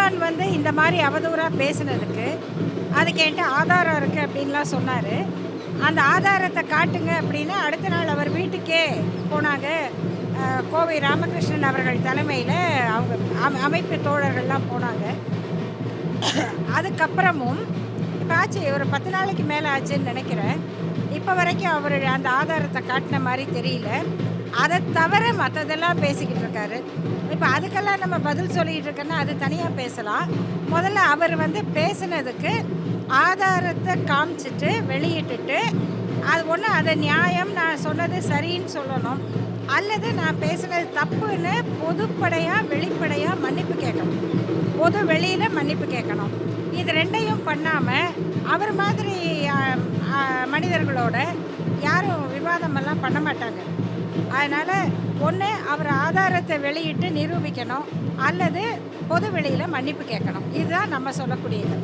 சீமான் வந்து இந்த மாதிரி அவதூறாக பேசுனதுக்கு அதுக்கு என்கிட்ட ஆதாரம் இருக்குது அப்படின்லாம் சொன்னார். அந்த ஆதாரத்தை காட்டுங்க அப்படின்னு அடுத்த நாள் அவர் வீட்டுக்கே போனாங்க. கோவை ராமகிருஷ்ணன் அவர்கள் தலைமையில் அவங்க அமைப்பு தோழர்கள்லாம் போனாங்க. அதுக்கப்புறமும் இப்போ ஆச்சு, ஒரு 10 நாளைக்கு மேலே ஆச்சுன்னு நினைக்கிறேன். இப்போ வரைக்கும் அவர் அந்த ஆதாரத்தை காட்டின மாதிரி தெரியல. அதை தவிர மற்றதெல்லாம் பேசிக்கிட்டு இருக்காரு. இப்போ அதுக்கெல்லாம் நம்ம பதில் சொல்லிகிட்டு இருக்கோன்னா அது தனியாக பேசலாம். முதல்ல அவர் வந்து பேசுனதுக்கு ஆதாரத்தை காமிச்சிட்டு வெளியிட்டுட்டு அது ஒன்று அதை நியாயம், நான் சொன்னது சரின்னு சொல்லணும், அல்லது நான் பேசுனது தப்புன்னு பொதுப்படையாக வெளிப்படையாக மன்னிப்பு கேட்கணும். பொது வெளியில் மன்னிப்பு கேட்கணும். இது ரெண்டையும் பண்ணாமல் அவர் மாதிரி மனிதர்களோட யாரும் விவாதமெல்லாம் பண்ண மாட்டாங்க. அதனால் ஒன்று அவர் ஆதாரத்தை வெளியிட்டு நிரூபிக்கணும், அல்லது பொது வெளியில் மன்னிப்பு கேட்கணும். இதுதான் நம்ம சொல்லக்கூடியது.